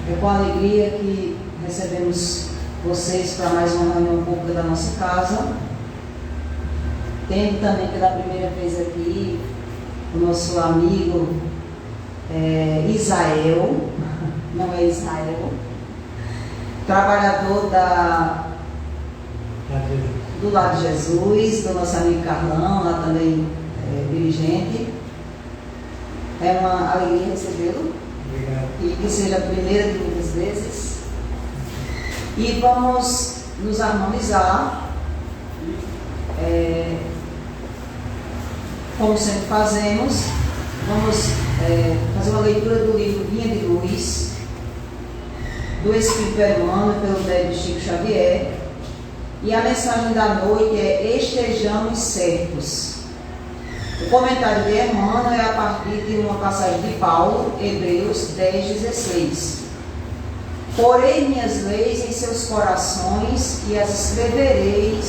É com alegria que recebemos vocês para mais uma reunião pública da nossa casa. Tendo também pela primeira vez aqui o nosso amigo Isael, não é Israel, trabalhador do Lar de Jesus, do nosso amigo Carlão, lá também dirigente. É uma alegria recebê-lo. Obrigado. E que seja a primeira de muitas vezes. E vamos nos harmonizar, como sempre fazemos. Vamos fazer uma leitura do livro Vinha de Luz, do Espírito Emmanuel, pelo Débio Chico Xavier. E a mensagem da noite é: estejamos certos. O comentário de Emmanuel é a partir de uma passagem de Paulo, Hebreus 10:16. Porei minhas leis em seus corações e as escreverei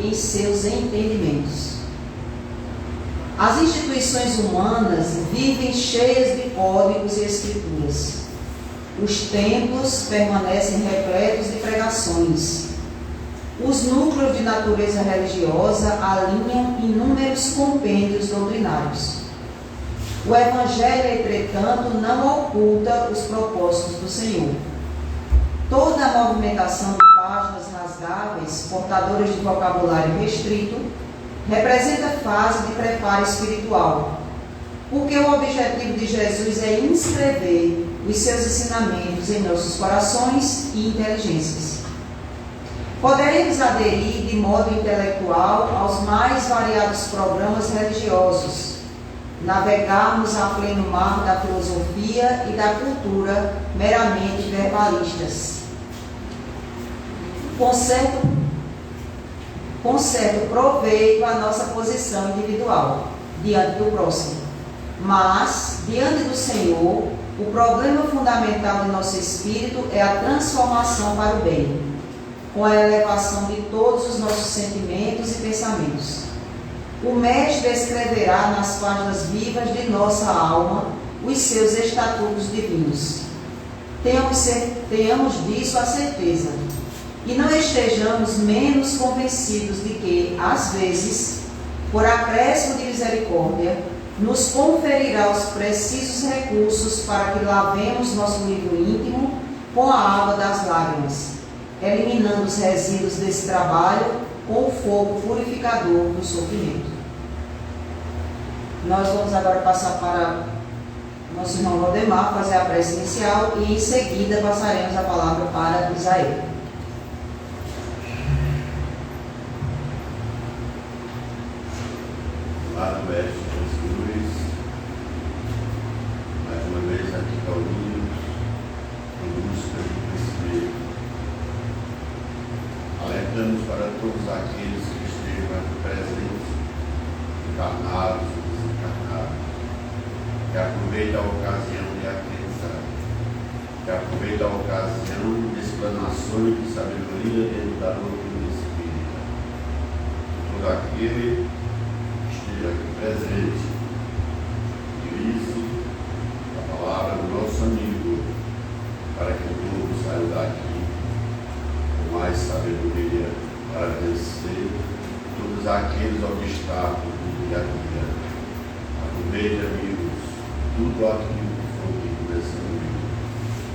em seus entendimentos. As instituições humanas vivem cheias de códigos e escrituras. Os templos permanecem repletos de pregações. Os núcleos de natureza religiosa alinham inúmeros compêndios doutrinários. O Evangelho, entretanto, não oculta os propósitos do Senhor. Toda a movimentação de páginas rasgáveis, portadoras de vocabulário restrito, representa fase de preparo espiritual, porque o objetivo de Jesus é inscrever os seus ensinamentos em nossos corações e inteligências. Poderemos aderir de modo intelectual aos mais variados programas religiosos, navegarmos a pleno mar da filosofia e da cultura meramente verbalistas, com certo proveito à nossa posição individual diante do próximo. Mas, diante do Senhor, o problema fundamental de nosso espírito é a transformação para o bem, com a elevação de todos os nossos sentimentos e pensamentos. O Mestre escreverá nas páginas vivas de nossa alma os seus estatutos divinos. Tenhamos disso a certeza, e não estejamos menos convencidos de que, às vezes, por acréscimo de misericórdia, nos conferirá os precisos recursos para que lavemos nosso livro íntimo com a água das lágrimas, eliminando os resíduos desse trabalho com o fogo purificador do sofrimento. Nós vamos agora passar para nosso irmão Valdemar, fazer a prece inicial, e em seguida passaremos a palavra para Isael. Lá no Oeste Jesus, mais uma vez aqui reunidos em busca do crescimento. Alertamos para todos aqueles que estejam aqui presentes, encarnados e desencarnados, que aproveitem a ocasião de aprendizado, que aproveitem a ocasião de explanações de sabedoria dentro da doutrina espírita. Todo aquele que esteja aqui presente, utilize a palavra do nosso amigo, para que o povo saia daqui com mais sabedoria para vencer todos aqueles obstáculos do dia a dia. Aproveite, amigos, tudo aquilo que foi dito nessa noite.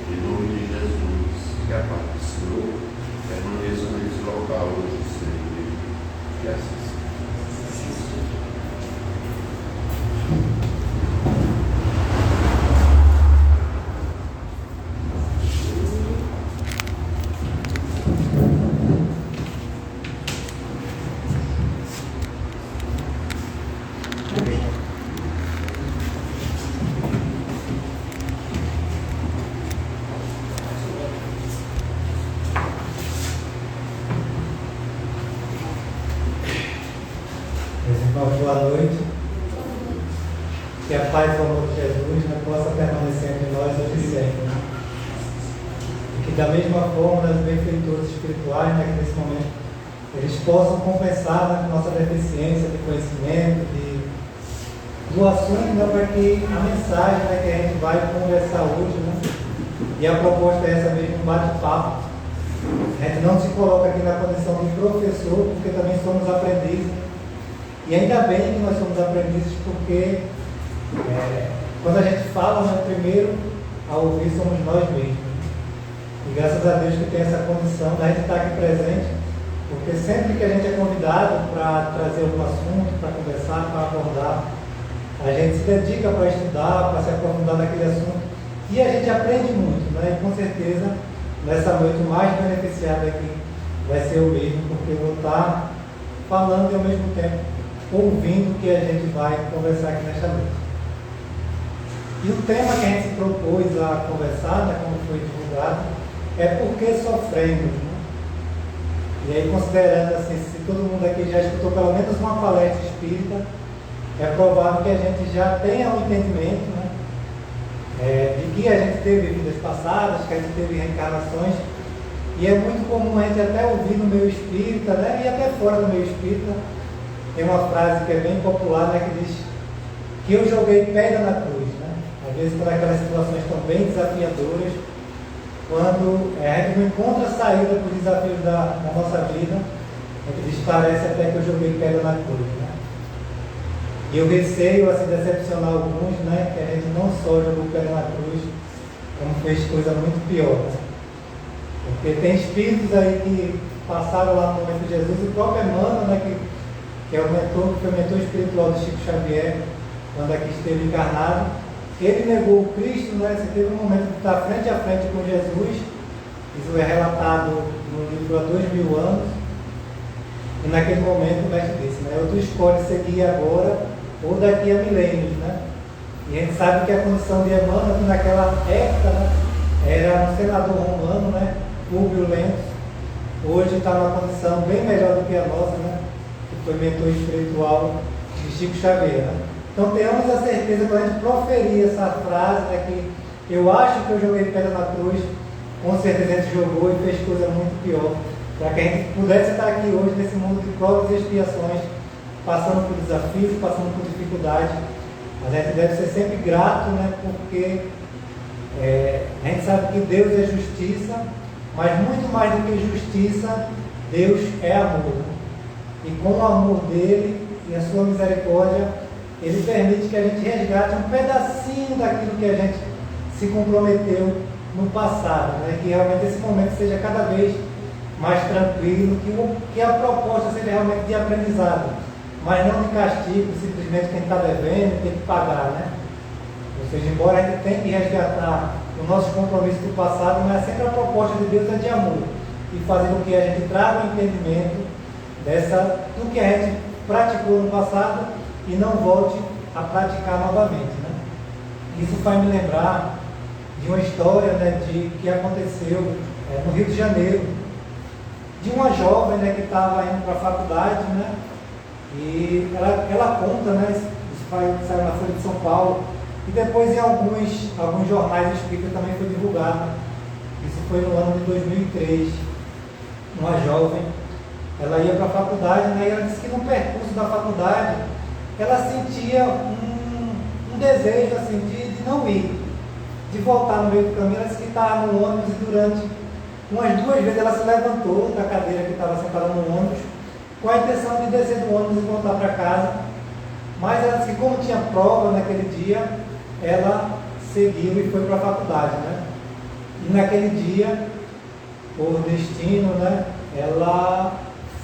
Em nome de Jesus, que a paz do Senhor permaneça nesse local hoje sempre. E assim seja. Boa noite. Que a paz e o amor de Jesus possa permanecer entre nós hoje e sempre. E que da mesma forma, nas benfeitoras espirituais, que nesse momento eles possam compensar a nossa deficiência de conhecimento, do assunto, né, para que a mensagem, né, que a gente vai conversar hoje, né, e a proposta é essa mesmo, um bate-papo. A gente não se coloca aqui na condição de professor, porque também somos aprendizes. E ainda bem que nós somos aprendizes, porque quando a gente fala, né, primeiro a ouvir somos nós mesmos. E graças a Deus que tem essa condição da gente estar aqui presente, porque sempre que a gente é convidado para trazer algum assunto, para conversar, para abordar, a gente se dedica para estudar, para se aprofundar naquele assunto, e a gente aprende muito, né? E com certeza, nessa noite, o mais beneficiado aqui vai ser eu mesmo, porque eu vou estar falando e ao mesmo tempo ouvindo o que a gente vai conversar aqui nesta noite. E o tema que a gente se propôs a conversar, né, como foi divulgado, é por que sofremos, né? E aí, considerando assim, se todo mundo aqui já escutou pelo menos uma palestra espírita, é provável que a gente já tenha um entendimento, né, de que a gente teve vidas passadas, que a gente teve reencarnações, e é muito comum a gente até ouvir no meio espírita, né, e até fora do meio espírita, tem uma frase que é bem popular, né, que diz que eu joguei pedra na cruz, né? Às vezes, quando aquelas situações estão bem desafiadoras, quando a gente não encontra saída para os desafios da nossa vida, a gente diz, parece até que eu joguei pedra na cruz, né? E eu receio assim, decepcionar alguns, né, que a gente não só jogou pedra na cruz, como fez coisa muito pior, né? Porque tem espíritos aí que passaram lá no momento de Jesus, o próprio Emmanuel, né, que é o mentor, que foi o mentor espiritual de Chico Xavier, quando aqui esteve encarnado, ele negou o Cristo, né? Você teve um momento de estar frente a frente com Jesus, isso é relatado no livro há 2000 anos, e naquele momento o mestre disse, né? Ou tu escolhe seguir agora, ou daqui a milênios, né? E a gente sabe que a condição de Emmanuel, naquela época, né, era um senador romano, né? Públio Lentulus, hoje está numa condição bem melhor do que a nossa, né? Que foi mentor espiritual de Chico Xavier, né? Então tenhamos a certeza, quando a gente proferir essa frase, né, que eu acho que eu joguei pedra na cruz, com certeza a gente jogou e fez coisa muito pior, para que a gente pudesse estar aqui hoje nesse mundo de provas e expiações, passando por desafios, passando por dificuldades. Mas a gente deve ser sempre grato, né, porque a gente sabe que Deus é justiça, mas muito mais do que justiça, Deus é amor. E com o amor dele e a sua misericórdia, ele permite que a gente resgate um pedacinho daquilo que a gente se comprometeu no passado, né? Que realmente esse momento seja cada vez mais tranquilo, que a proposta seja realmente de aprendizado, mas não de castigo, simplesmente quem está devendo tem que pagar, né? Ou seja, embora a gente tenha que resgatar os nossos compromissos do passado, mas sempre a proposta de Deus é de amor, e fazer com que a gente traga um entendimento do que a gente praticou no passado e não volte a praticar novamente, né? Isso faz me lembrar de uma história, né, que aconteceu no Rio de Janeiro, de uma jovem, né, que estava indo para a faculdade, né, e ela conta, né, isso saiu na Folha de São Paulo, e depois em alguns jornais espíritas também foi divulgado. Isso foi no ano de 2003. Uma jovem, ela ia para a faculdade, né, e ela disse que no percurso da faculdade ela sentia um desejo assim, de não ir, de voltar no meio do caminho. Ela disse que estava no ônibus e durante umas 2 vezes ela se levantou da cadeira que estava sentada no ônibus com a intenção de descer do ônibus e voltar para casa, mas ela disse que como tinha prova naquele dia, ela seguiu e foi para a faculdade, né? E naquele dia, por destino, né, ela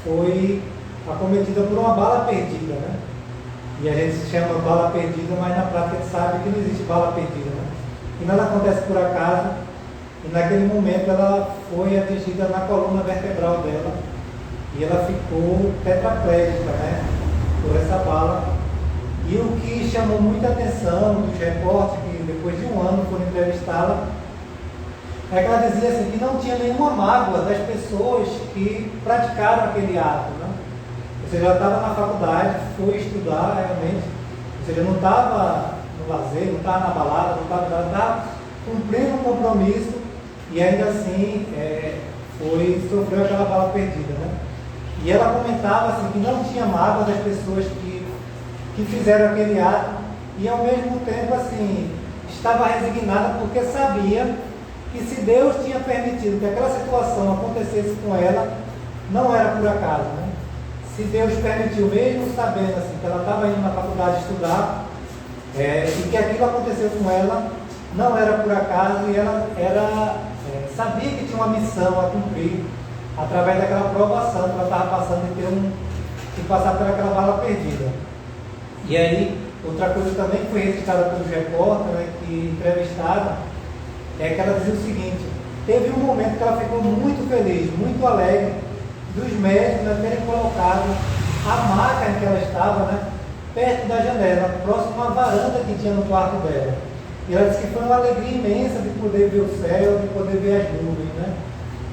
foi acometida por uma bala perdida, né? E a gente se chama bala perdida, mas na prática a gente sabe que não existe bala perdida, né? E nada acontece por acaso, e naquele momento ela foi atingida na coluna vertebral dela, e ela ficou tetraplégica, né, por essa bala. E o que chamou muita atenção dos repórteres, que depois de 1 ano foram entrevistá-la, é que ela dizia assim, que não tinha nenhuma mágoa das pessoas que praticaram aquele ato, né? Ou seja, ela estava na faculdade, foi estudar realmente, ou seja, não estava no lazer, não estava na balada, não estava cumprindo um compromisso, e ainda assim sofreu aquela bala perdida, né? E ela comentava assim, que não tinha mágoa das pessoas que fizeram aquele ato, e ao mesmo tempo assim, estava resignada porque sabia que se Deus tinha permitido que aquela situação acontecesse com ela, não era por acaso, né? Se Deus permitiu, mesmo sabendo assim, que ela estava indo na faculdade estudar, e que aquilo aconteceu com ela, não era por acaso, e ela sabia que tinha uma missão a cumprir através daquela provação que ela estava passando de passar por aquela bala perdida. E aí, outra coisa também que foi registrada pelos repórteres, né, que entrevistaram, é que ela dizia o seguinte: teve um momento que ela ficou muito feliz, muito alegre, dos médicos, né, terem colocado a maca em que ela estava, né, perto da janela, próximo à varanda que tinha no quarto dela. E ela disse que foi uma alegria imensa de poder ver o céu, de poder ver as nuvens, né?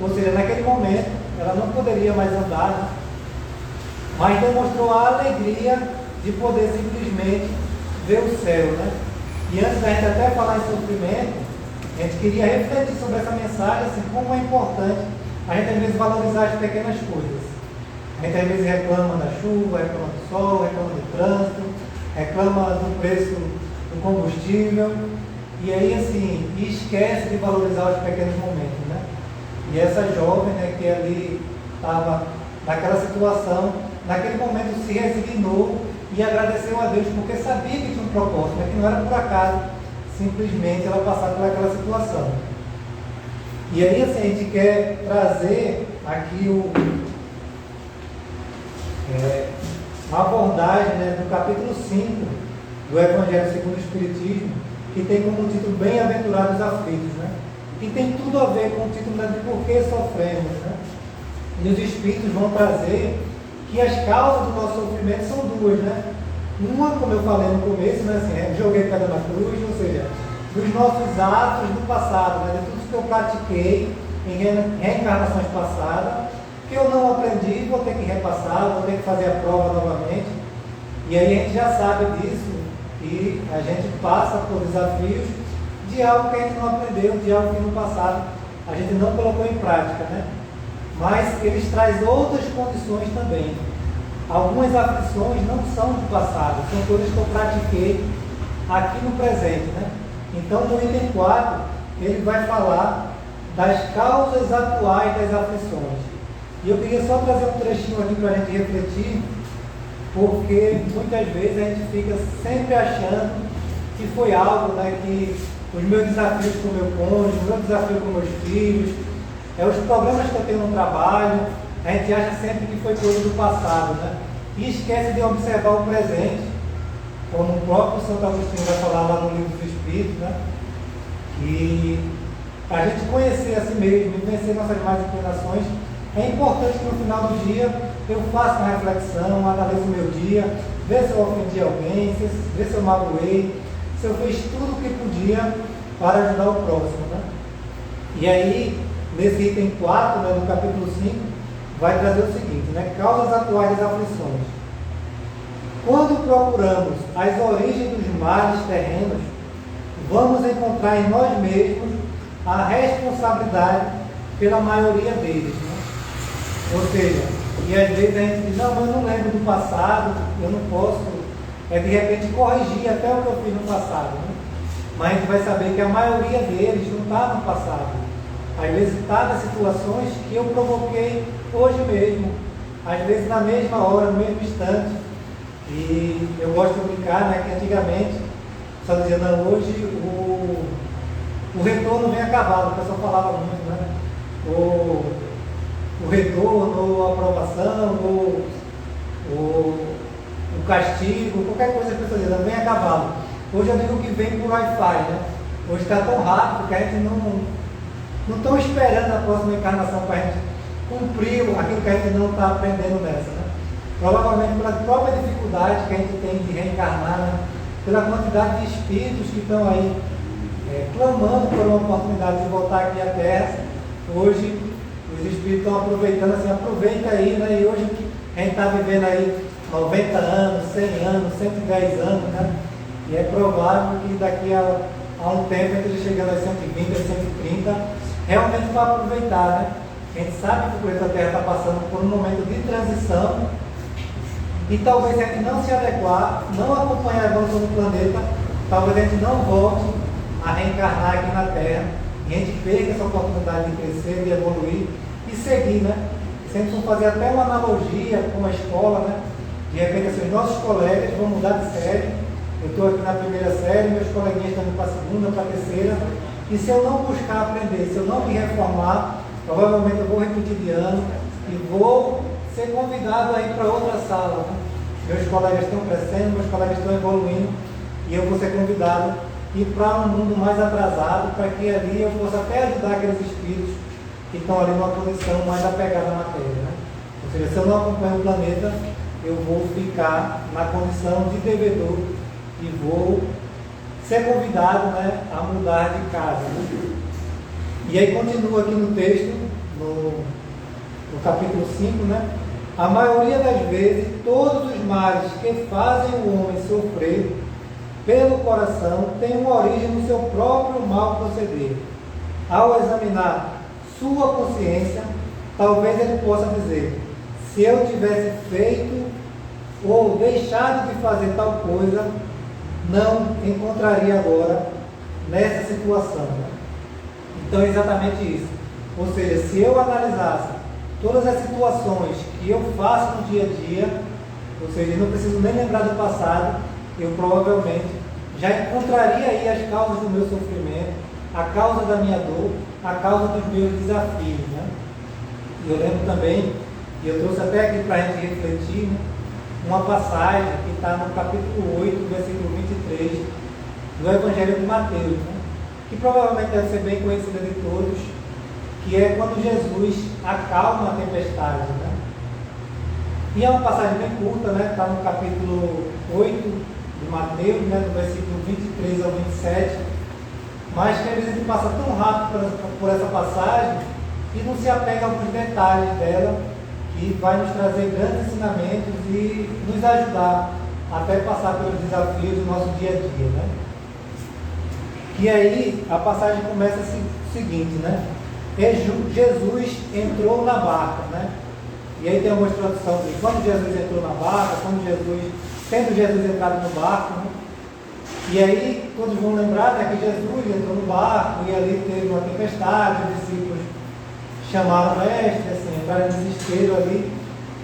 Ou seja, naquele momento, ela não poderia mais andar, né? Mas demonstrou a alegria de poder simplesmente ver o céu, né? E antes da gente até falar em sofrimento, a gente queria refletir sobre essa mensagem, assim, como é importante a gente às vezes valorizar as pequenas coisas. A gente às vezes reclama da chuva, reclama do sol, reclama do trânsito, reclama do preço do combustível, e aí assim, esquece de valorizar os pequenos momentos, né? E essa jovem, né, que ali estava naquela situação, naquele momento se resignou e agradeceu a Deus, porque sabia que tinha um propósito, né, que não era por acaso simplesmente ela passar por aquela situação. E aí assim, a gente quer trazer aqui uma abordagem, né, do capítulo 5 do Evangelho segundo o Espiritismo, que tem como título Bem-aventurados aflitos, né? E tem tudo a ver com o título, né, de por que sofremos, né? E os Espíritos vão trazer que as causas do nosso sofrimento são duas, né? Uma, como eu falei no começo, né, assim, joguei pedra na cruz, ou seja, dos nossos atos do passado, né, de tudo que eu pratiquei em reencarnações passadas, que eu não aprendi, vou ter que repassar, vou ter que fazer a prova novamente. E aí a gente já sabe disso, e a gente passa por desafios de algo que a gente não aprendeu, de algo que no passado a gente não colocou em prática, né? Mas eles trazem outras condições também. Algumas aflições não são do passado, são coisas que eu pratiquei aqui no presente, né? Então no item 4, ele vai falar das causas atuais das aflições. E eu queria só trazer um trechinho aqui para a gente refletir, porque muitas vezes a gente fica sempre achando que foi algo, né, que os meus desafios com o meu cônjuge, o meu desafio com meus filhos, os problemas que eu tenho no trabalho, a gente acha sempre que foi coisa do passado, né? E esquece de observar o presente, como o próprio Santo Agostinho vai falar lá no Livro dos Espíritos, né? E a gente conhecer a si mesmo e conhecer nossas más inclinações, é importante que no final do dia eu faça uma reflexão, analiso o meu dia, ver se eu ofendi alguém, ver se eu magoei, se eu fiz tudo o que podia para ajudar o próximo, né? E aí, nesse item 4, né, do capítulo 5, vai trazer o seguinte, né? Causas atuais das aflições. Quando procuramos as origens dos males terrenos, vamos encontrar em nós mesmos a responsabilidade pela maioria deles, né? Ou seja, e às vezes a gente diz, não, mas eu não lembro do passado, eu não posso, de repente corrigir até o que eu fiz no passado, né? Mas a gente vai saber que a maioria deles não está no passado. Às vezes está nas situações que eu provoquei hoje mesmo, às vezes na mesma hora, no mesmo instante. E eu gosto de brincar, né, que antigamente, só dizia, não, hoje o retorno vem a cavalo, o pessoal falava muito, né? O retorno, ou a aprovação, ou o castigo, qualquer coisa que a pessoa diz, vem a cavalo. Hoje eu digo que vem por Wi-Fi, né? Hoje está tão rápido que a gente não estão esperando a próxima encarnação para a gente cumprir aquilo que a gente não está aprendendo nessa, né? Provavelmente pela própria dificuldade que a gente tem de reencarnar, né? Pela quantidade de espíritos que estão aí clamando por uma oportunidade de voltar aqui à Terra. Hoje os espíritos estão aproveitando, assim, aproveita aí, né? E hoje a gente está vivendo aí 90 anos, 100 anos, 110 anos, né? E é provável que daqui a um tempo, entre chegando a 120, a 130, realmente vai aproveitar, né? A gente sabe que o planeta Terra está passando por um momento de transição E talvez a gente não se adequar, não acompanhar a evolução do planeta, talvez a gente não volte a reencarnar aqui na Terra, e a gente perca essa oportunidade de crescer, de evoluir e seguir, né? Sempre vamos fazer até uma analogia com a escola, né? De repente, assim, os nossos colegas vão mudar de série. Eu estou aqui na primeira série, meus coleguinhas estão indo para a segunda, para a terceira. E se eu não buscar aprender, se eu não me reformar, provavelmente eu vou repetir de ano e vou ser convidado a ir para outra sala, né? Meus colegas estão crescendo, meus colegas estão evoluindo e eu vou ser convidado a ir para um mundo mais atrasado, para que ali eu possa até ajudar aqueles espíritos que estão ali numa posição mais apegada à matéria, né? Ou seja, se eu não acompanho o planeta, eu vou ficar na condição de devedor e vou ser convidado, né, a mudar de casa, né? E aí continua aqui no texto, no capítulo 5, né? A maioria das vezes, todos os males que fazem o homem sofrer pelo coração têm uma origem no seu próprio mal proceder. Ao examinar sua consciência, talvez ele possa dizer: se eu tivesse feito ou deixado de fazer tal coisa, não encontraria agora nessa situação. Então é exatamente isso. Ou seja, se eu analisasse todas as situações que eu faço no dia a dia, ou seja, eu não preciso nem lembrar do passado, eu provavelmente já encontraria aí as causas do meu sofrimento, a causa da minha dor, a causa dos meus desafios, né? E eu lembro também, e eu trouxe até aqui para a gente refletir, né, uma passagem que está no capítulo 8, versículo 23, do Evangelho de Mateus, né, que provavelmente deve ser bem conhecida de todos, que é quando Jesus acalma a tempestade, né? E é uma passagem bem curta, né? Está no capítulo 8 de Mateus, né, do versículo 23 ao 27, mas que às vezes a gente passa tão rápido por essa passagem e não se apega a alguns detalhes dela, que vai nos trazer grandes ensinamentos e nos ajudar até passar pelos desafios do nosso dia a dia, né? E aí a passagem começa o seguinte, né? Jesus entrou na barca, né? E aí tem uma tradução de quando Jesus entrou na barca, tendo Jesus entrado no barco, né? E aí todos vão lembrar, né, que Jesus entrou no barco e ali teve uma tempestade, os discípulos chamaram o mestre, assim, entraram em desespero ali.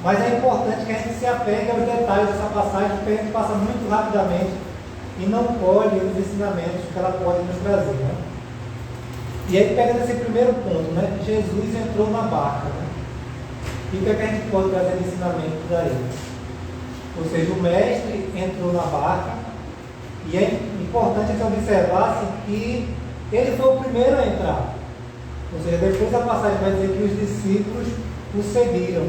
Mas é importante que a gente se apegue aos detalhes dessa passagem, porque a gente passa muito rapidamente e não colhe os ensinamentos que ela pode nos trazer, né? E aí pega nesse primeiro ponto, né? Jesus entrou na barca, né? E o que é que a gente pode trazer de ensinamento daí? Ou seja, o mestre entrou na barca e é importante que observar que ele foi o primeiro a entrar. Ou seja, depois a passagem vai dizer que os discípulos o seguiram,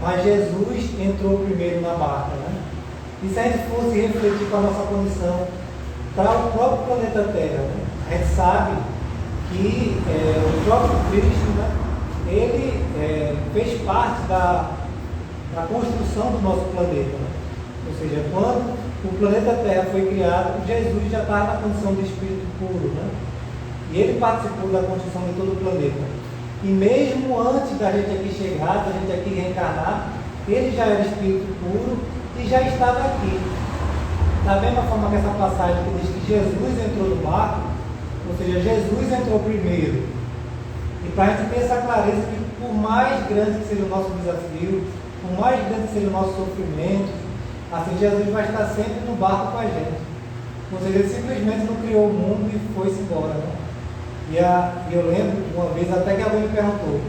mas Jesus entrou primeiro na barca, né? E se a gente fosse refletir com a nossa condição para o próprio planeta Terra, né? A gente sabe que o próprio Cristo, né, ele fez parte da construção do nosso planeta, né? Ou seja, quando o planeta Terra foi criado, Jesus já estava na condição de espírito puro, né? E ele participou da construção de todo o planeta. E mesmo antes da gente aqui chegar, da gente aqui reencarnar, ele já era espírito puro e já estava aqui. Da mesma forma que essa passagem que diz que Jesus entrou no barco, ou seja, Jesus entrou primeiro. E para a gente ter essa clareza que por mais grande que seja o nosso desafio, por mais grande que seja o nosso sofrimento, assim Jesus vai estar sempre no barco com a gente. Ou seja, ele simplesmente não criou o mundo e foi-se embora, né? E eu lembro de uma vez até que alguém me perguntou: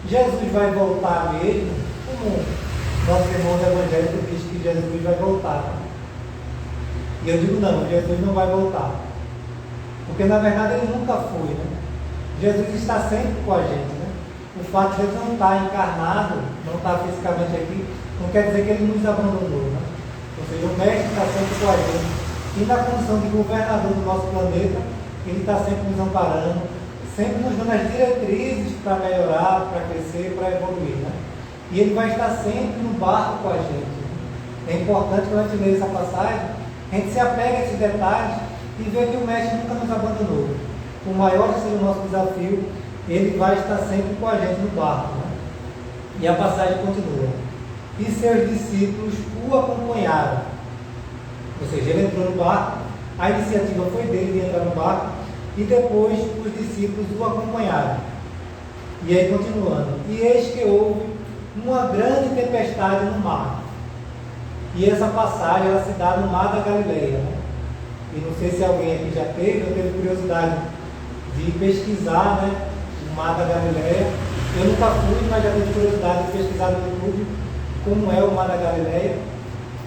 Jesus vai voltar mesmo? Como nosso irmão evangélico diz que Jesus vai voltar. E eu digo: não, Jesus não vai voltar. Porque na verdade ele nunca foi, né? Jesus está sempre com a gente, né? O fato de ele não estar encarnado, não estar fisicamente aqui, não quer dizer que ele nos abandonou, né? Ou seja, o mestre está sempre com a gente. E na condição de governador do nosso planeta, ele está sempre nos amparando, sempre nos dando as diretrizes para melhorar, para crescer, para evoluir, né? E ele vai estar sempre no barco com a gente. É importante, quando a gente lê essa passagem, a gente se apega a esses detalhes e vê que o mestre nunca nos abandonou. Por maior que seja o nosso desafio, ele vai estar sempre com a gente no barco, né? E a passagem continua. e seus discípulos o acompanharam. Ou seja, ele entrou no barco, a iniciativa foi dele de entrar no barco, e depois os discípulos o acompanharam. E aí continuando, e eis que houve uma grande tempestade no mar. E essa passagem ela se dá no mar da Galileia, né? E não sei se alguém aqui já teve ou teve curiosidade de pesquisar, né, o mar da Galileia. Eu nunca fui, mas já tive curiosidade de pesquisar no YouTube como é o mar da Galileia.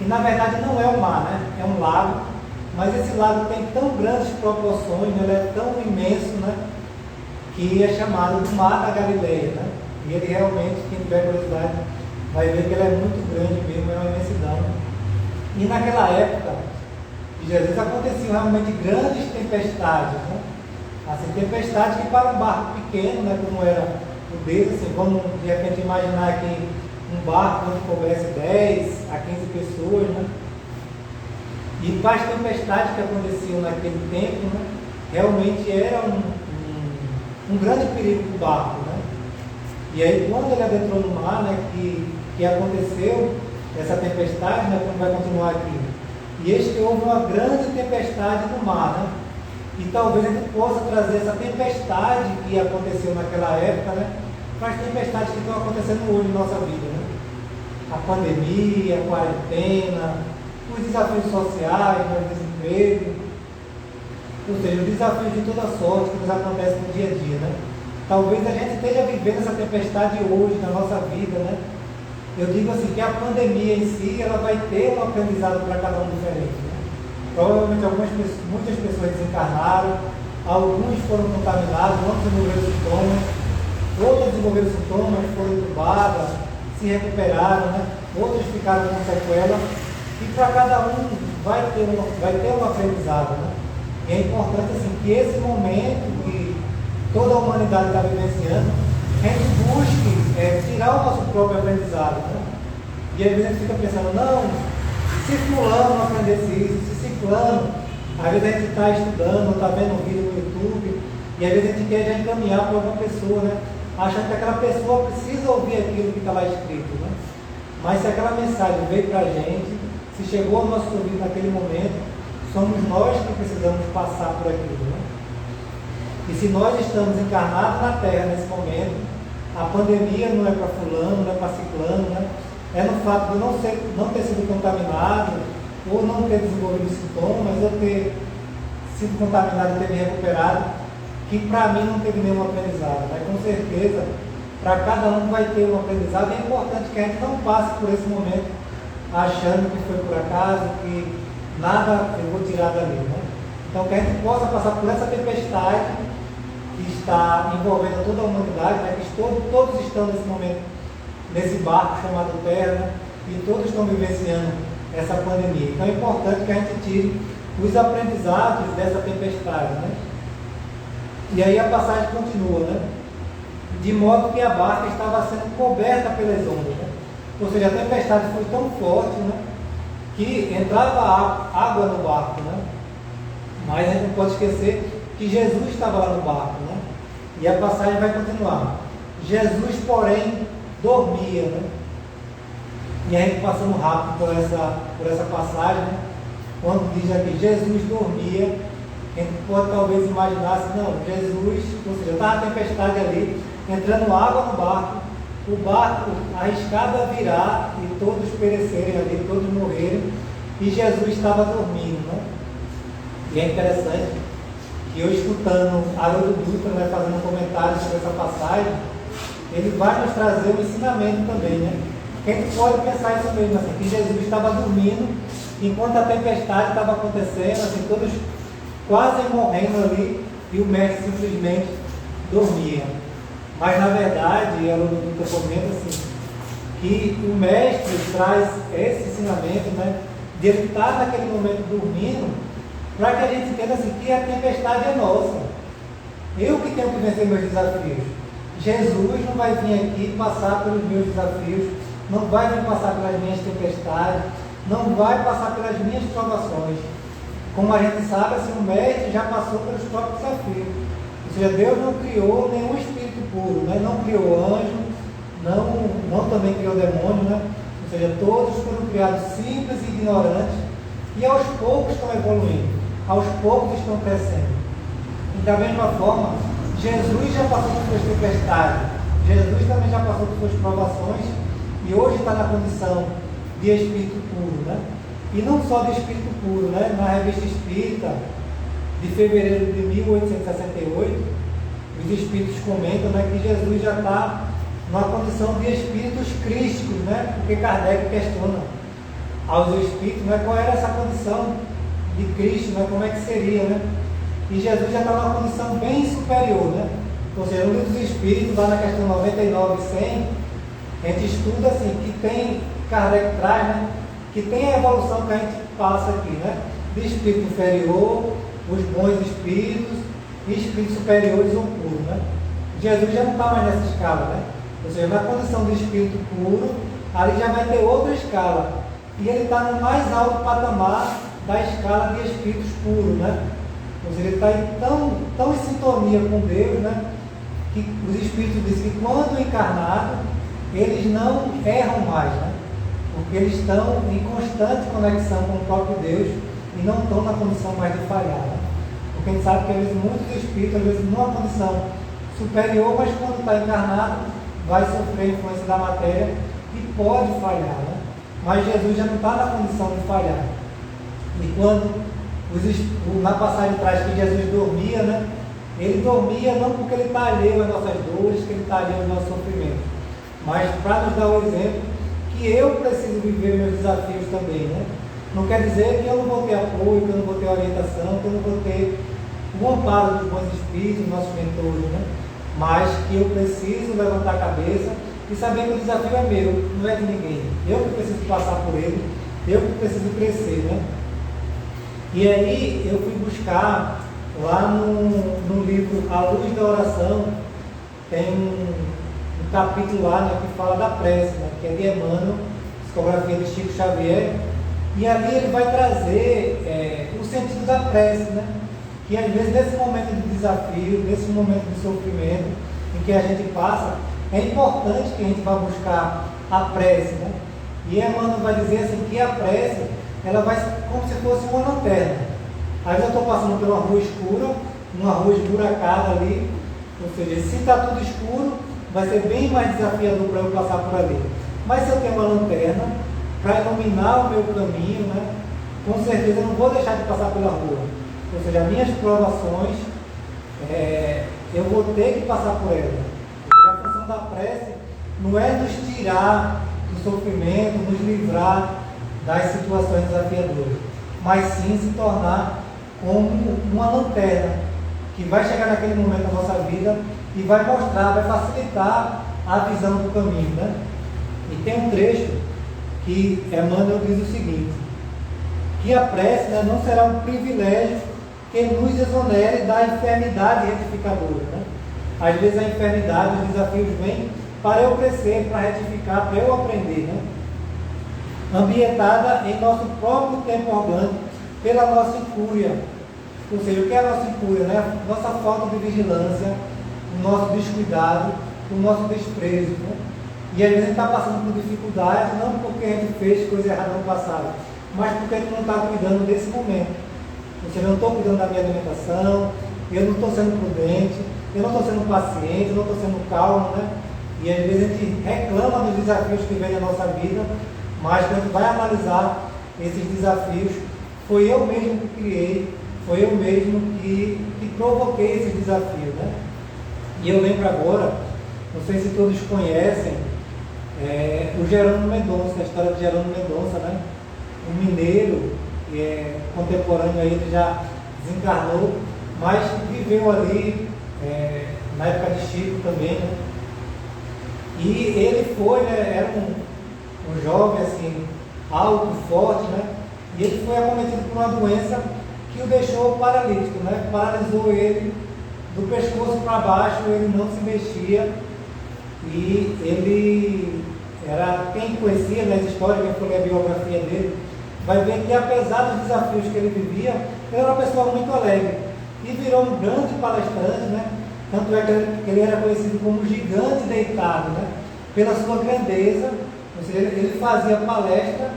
E na verdade não é um mar, né? É um lago, mas esse lago tem tão grandes proporções, ele é tão imenso, né, que é chamado do mar da Galileia, né? E ele realmente, quem tiver curiosidade, vai ver que ele é muito grande mesmo, é uma imensidão. E naquela época de Jesus aconteciam realmente grandes tempestades, né? Assim, tempestades que para um barco pequeno, né, como era o dele, assim, vamos de repente imaginar que um barco onde coubesse 10 a 15 pessoas, né? E para as tempestades que aconteciam naquele tempo, né, realmente era um grande perigo para o barco, né? E aí quando ele adentrou no mar, né, que aconteceu essa tempestade, né, como vai continuar aqui, e eis que houve uma grande tempestade no mar, né? E talvez a gente possa trazer essa tempestade que aconteceu naquela época, né, para as tempestades que estão acontecendo hoje na nossa vida, né? A pandemia, a quarentena, os desafios sociais, o desemprego, ou seja, os desafios de toda sorte que nos acontecem no dia a dia, né? Talvez a gente esteja vivendo essa tempestade hoje na nossa vida, né? Eu digo assim, que a pandemia em si, ela vai ter um aprendizado para cada um diferente, né? Provavelmente muitas pessoas desencarnaram, alguns foram contaminados, não desenvolveram sintomas, outros desenvolveram sintomas, foram entubadas, se recuperaram, né? Outros ficaram com sequela, e para cada um vai ter um aprendizado, né? E é importante assim, que esse momento que toda a humanidade está vivenciando, a gente busque tirar o nosso próprio aprendizado, né? E às vezes a gente fica pensando, não, se fulano aprendesse isso, se ciclano, às vezes a gente está estudando, está vendo um vídeo no YouTube, e às vezes a gente quer já encaminhar para alguma pessoa, né? Achando que aquela pessoa precisa ouvir aquilo que está lá escrito, né? Mas se aquela mensagem veio para a gente, se chegou ao nosso ouvido naquele momento, somos nós que precisamos passar por aquilo, né? E se nós estamos encarnados na Terra nesse momento, a pandemia não é para fulano, não é para ciclano, né? É no fato de eu não ter sido contaminado, ou não ter desenvolvido sintomas, ou ter sido contaminado e ter me recuperado, que para mim não teve nenhum aprendizado, né? Com certeza, para cada um vai ter um aprendizado, e é importante que a gente não passe por esse momento achando que foi por acaso, que nada eu vou tirar dali, né? Então que a gente possa passar por essa tempestade que está envolvendo toda a humanidade, né? Que todos estão nesse momento, nesse barco chamado Terra, né? E todos estão vivenciando essa pandemia. Então é importante que a gente tire os aprendizados dessa tempestade, né? E aí a passagem continua, né? De modo que a barca estava sendo coberta pelas ondas, né? Ou seja, a tempestade foi tão forte, né, que entrava água no barco, né? Mas a gente não pode esquecer que Jesus estava lá no barco, né? E a passagem vai continuar. Jesus, porém, dormia, né? E a gente passando rápido por essa passagem, né? Quando diz aqui, Jesus dormia, a gente pode talvez imaginar assim, não, Jesus, ou seja, estava a tempestade ali, entrando água no barco, o barco arriscado a virar e todos perecerem ali, todos morrerem, e Jesus estava dormindo, né? E é interessante que eu escutando Haroldo Dutra, né, fazendo comentários sobre essa passagem, ele vai nos trazer um ensinamento também, né? Que a gente pode pensar isso mesmo, assim, que Jesus estava dormindo enquanto a tempestade estava acontecendo, assim, todos quase morrendo ali, e o mestre simplesmente dormia. Mas na verdade, a Haroldo Dutra comenta assim, que o mestre traz esse ensinamento, né, de ele estar naquele momento dormindo, para que a gente entenda assim, que a tempestade é nossa. Eu que tenho que vencer meus desafios. Jesus não vai vir aqui passar pelos meus desafios, não vai vir passar pelas minhas tempestades, não vai passar pelas minhas provações. Como a gente sabe, assim, o mestre já passou pelos próprios desafios. Ou seja, Deus não criou nenhum espírito puro, né? Não criou anjo, não também criou demônio, né? Ou Ou seja, todos foram criados simples e ignorantes e aos poucos estão evoluindo, aos poucos estão crescendo. E da mesma forma, Jesus já passou por suas tempestades, Jesus também já passou por suas provações e hoje está na condição de espírito puro, né? E não só de espírito puro, né? Na Revista Espírita, de fevereiro de 1868, os espíritos comentam, né, que Jesus já está numa condição de espíritos crísticos, né? Porque Kardec questiona aos espíritos, né, qual era essa condição de Cristo, né? Como é que seria, né? E Jesus já está numa condição bem superior, né? Ou seja, no livro dos Espíritos, lá na questão 99 e 100, a gente estuda assim, que tem, Kardec traz, né? Que tem a evolução que a gente passa aqui, né? De espírito inferior, os bons espíritos e espíritos superiores ou puros, né? Jesus já não está mais nessa escala, né? Ou seja, na condição de espírito puro, ali já vai ter outra escala. E ele está no mais alto patamar da escala de espíritos puros, né? Ou seja, ele está tão em sintonia com Deus, né? Que os espíritos dizem que quando encarnados, eles não erram mais, né? Porque eles estão em constante conexão com o próprio Deus e não estão na condição mais de falhar, né? Porque a gente sabe que às vezes muitos espíritos, às vezes numa condição superior, mas quando está encarnado, vai sofrer a influência da matéria e pode falhar, né? Mas Jesus já não está na condição de falhar. E quando na passagem traz que Jesus dormia, né? Ele dormia não porque ele está alheio às nossas dores, que ele está alheio aos nossos sofrimentos, mas para nos dar o exemplo que eu preciso viver meus desafios também, né? Não quer dizer que eu não vou ter apoio, que eu não vou ter orientação, que eu não vou ter o amparo dos bons espíritos, dos nossos mentores, né? Mas que eu preciso levantar a cabeça e saber que o desafio é meu, não é de ninguém. Eu que preciso passar por ele, eu que preciso crescer, né? E aí eu fui buscar lá no livro A Luz da Oração, tem um capítulo lá, né, que fala da prece, né, que é de Emmanuel, psicografia de Chico Xavier, e ali ele vai trazer o sentido da prece, né? Que às vezes nesse momento de desafio, nesse momento de sofrimento em que a gente passa, é importante que a gente vá buscar a prece, né? E Emmanuel vai dizer assim que a prece, ela vai como se fosse uma lanterna. Às vezes eu estou passando por uma rua escura, uma rua esburacada ali, ou seja, se está tudo escuro, vai ser bem mais desafiador para eu passar por ali. Mas se eu tenho uma lanterna para iluminar o meu caminho, né, com certeza eu não vou deixar de passar pela rua. Ou seja, as minhas provações, eu vou ter que passar por elas. Ou seja, a função da prece não é nos tirar do sofrimento, nos livrar das situações desafiadoras, mas sim se tornar como uma lanterna que vai chegar naquele momento da nossa vida e vai mostrar, vai facilitar a visão do caminho, né? E tem um trecho que Emmanuel diz o seguinte, que a prece, né, não será um privilégio que nos exonere da enfermidade retificadora, né? Às vezes a enfermidade, os desafios vêm para eu crescer, para retificar, para eu aprender, né? Ambientada em nosso próprio tempo orgânico pela nossa incúria. Ou seja, o que é a nossa incúria, né? Nossa falta de vigilância, o nosso descuidado, o nosso desprezo, né? E às vezes a gente está passando por dificuldades, não porque a gente fez coisa errada no passado, mas porque a gente não está cuidando desse momento. Ou seja, eu não estou cuidando da minha alimentação, eu não estou sendo prudente, eu não estou sendo paciente, eu não estou sendo calmo, né? E às vezes a gente reclama dos desafios que vem na nossa vida, mas quando a gente vai analisar esses desafios, foi eu mesmo que criei, foi eu mesmo que provoquei esses desafios, né? E eu lembro agora, não sei se todos conhecem, o Jerônimo Mendonça, a história de Jerônimo Mendonça, né? Um mineiro, contemporâneo, aí, ele já desencarnou, mas viveu ali na época de Chico também, né? E ele foi, né, era um jovem assim, alto, forte, né? E ele foi acometido por uma doença que o deixou paralítico, né? Paralisou ele do pescoço para baixo, ele não se mexia. E ele era, quem conhecia nas histórias, quem foi ler a biografia dele, vai ver que apesar dos desafios que ele vivia, ele era uma pessoa muito alegre. E virou um grande palestrante, né? Tanto é que ele era conhecido como gigante deitado, né? Pela sua grandeza, Ou seja, ele fazia palestra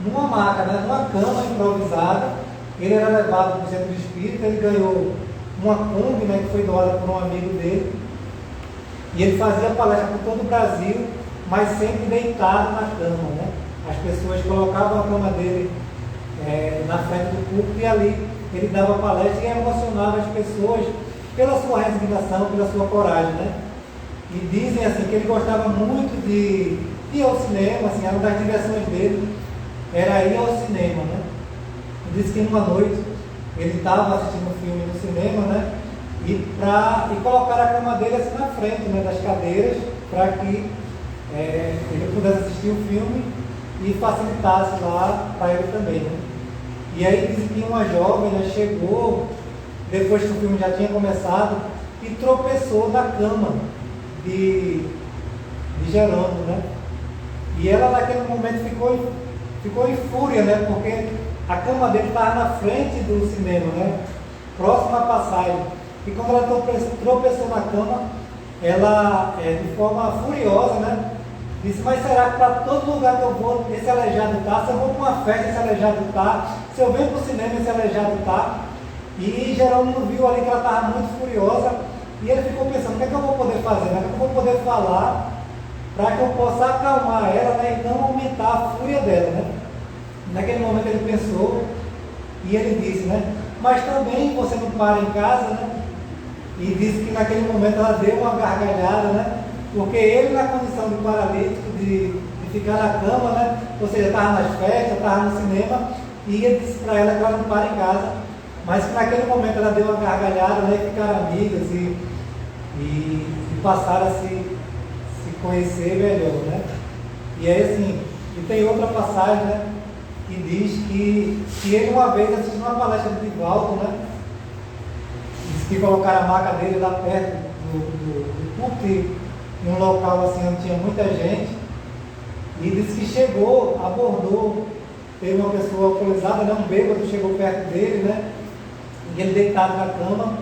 numa maca, né? Numa cama improvisada. Ele era levado para o centro espírita, ele ganhou uma Kombi, né, que foi doada por um amigo dele. E ele fazia palestra por todo o Brasil, mas sempre deitado na cama, né? As pessoas colocavam a cama dele na frente do púlpito e ali ele dava palestra e emocionava as pessoas pela sua resignação, pela sua coragem, né? E dizem assim que ele gostava muito de ir ao cinema, assim, uma das diversões dele era ir ao cinema, né? Ele disse que numa noite ele estava assistindo um filme no cinema, né? E colocar a cama dele assim na frente, né, das cadeiras, para que ele pudesse assistir o filme e facilitasse lá para ele também, né? E aí diz que uma jovem, né, chegou, depois que o filme já tinha começado, e tropeçou na cama de Jerônimo, né? E ela naquele momento ficou em fúria, né? Porque a cama dele estava na frente do cinema, né? Próximo à passagem. E quando ela tropeçou na cama, ela, de forma furiosa, né? Disse, mas será que para todo lugar que eu vou, esse aleijado está? Se eu vou para uma festa, esse aleijado está? Se eu venho para o cinema, esse aleijado está? E Jerônimo viu ali que ela estava muito furiosa e ele ficou pensando, o que é que eu vou poder fazer? Né? O que é que eu vou poder falar para que eu possa acalmar ela, né? E não aumentar a fúria dela, né? Naquele momento ele pensou e ele disse, né? Mas também você não para em casa, né? E disse que naquele momento ela deu uma gargalhada, né? Porque ele, na condição de paralítico, de ficar na cama, né? Ou seja, estava nas festas, estava no cinema, e ele disse para ela que ela não para em casa, mas que naquele momento ela deu uma gargalhada, né? E ficaram amigas e passaram a se conhecer melhor, né? E aí assim, e tem outra passagem, né? Que diz que ele uma vez assistiu uma palestra de Divaldo, né? Diz que colocaram a maca dele lá perto do púlpito, em um local assim onde tinha muita gente, e disse que chegou, abordou, teve uma pessoa alcoolizada, né, um bêbado, chegou perto dele, né, e ele deitado na cama,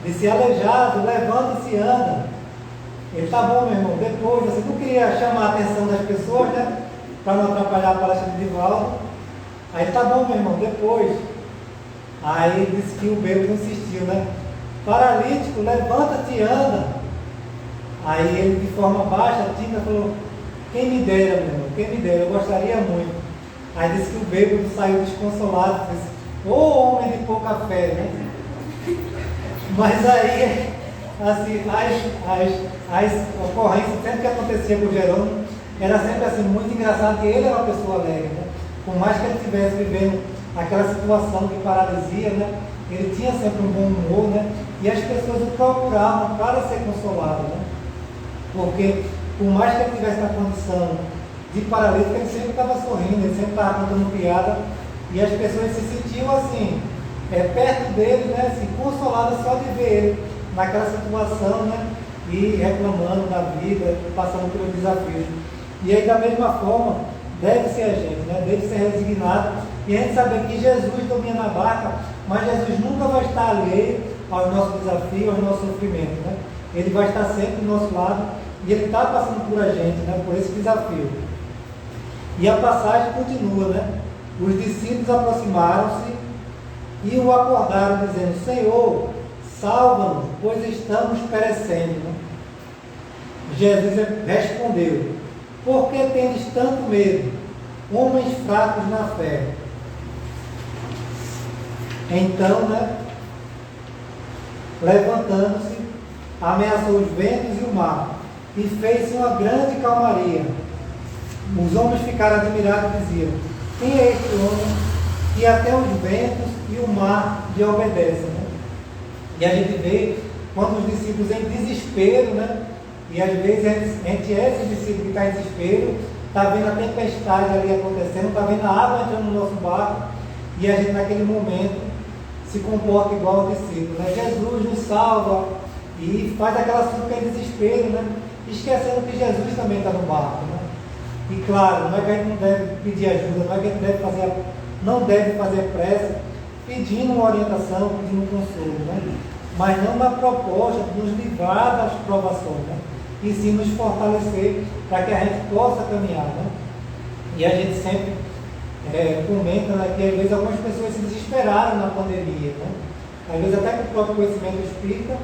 disse, aleijado, levanta-se e anda. Ele, tá bom, meu irmão, depois, assim, não queria chamar a atenção das pessoas, né, para não atrapalhar a palestra de Divaldo. Aí, tá bom, meu irmão, depois. Aí ele disse que o bêbado insistiu, né, paralítico, levanta-te e anda. Aí ele, de forma baixa, tímida, falou, quem me dera, meu irmão, quem me dera, eu gostaria muito. Aí disse que o bêbado saiu desconsolado, disse, ô homem de pouca fé, né? Mas aí, assim, as ocorrências, sempre que acontecia com o Jerônimo, era sempre assim, muito engraçado, que ele era uma pessoa alegre, né? Por mais que ele estivesse vivendo aquela situação de paralisia, né? Ele tinha sempre um bom humor, né? E as pessoas o procuravam para ser consolado, né? Porque, por mais que ele estivesse na condição de paralítico, ele sempre estava sorrindo, ele sempre estava contando piada, e as pessoas se sentiam assim, perto dele, né, assim, consoladas só de ver ele naquela situação, né, e reclamando da vida, passando pelos desafios. E aí, da mesma forma, deve ser a gente, né, deve ser resignado, e a gente saber que Jesus domina a barca, mas Jesus nunca vai estar alheio ao nosso desafio, ao nosso sofrimento, né? Ele vai estar sempre do nosso lado, e ele está passando por a gente, né, por esse desafio. E a passagem continua, né? Os discípulos aproximaram-se e o acordaram, dizendo, Senhor, salva-nos, pois estamos perecendo. Né? Jesus respondeu, por que tendes tanto medo, homens fracos na fé? Então, né, levantando-se, ameaçou os ventos e o mar, e fez-se uma grande calmaria. Os homens ficaram admirados e diziam, quem é este homem que até os ventos e o mar lhe obedecem? Né? E a gente vê quando os discípulos em desespero, né? E às vezes a gente é esse discípulo que está em desespero, está vendo a tempestade ali acontecendo, está vendo a água entrando no nosso barco, e a gente naquele momento se comporta igual ao discípulo, né? Jesus nos salva e faz aquela súplica em desespero, né? Esquecendo que Jesus também está no barco, né? E claro, não é que a gente não deve pedir ajuda, não é que a gente não deve fazer pressa, pedindo uma orientação, pedindo um consolo, né? Mas não na proposta de nos livrar das provações, né? e sim nos fortalecer para que a gente possa caminhar, né? E a gente sempre comenta, né, que às vezes algumas pessoas se desesperaram na pandemia, né? Às vezes até com o próprio conhecimento espírita,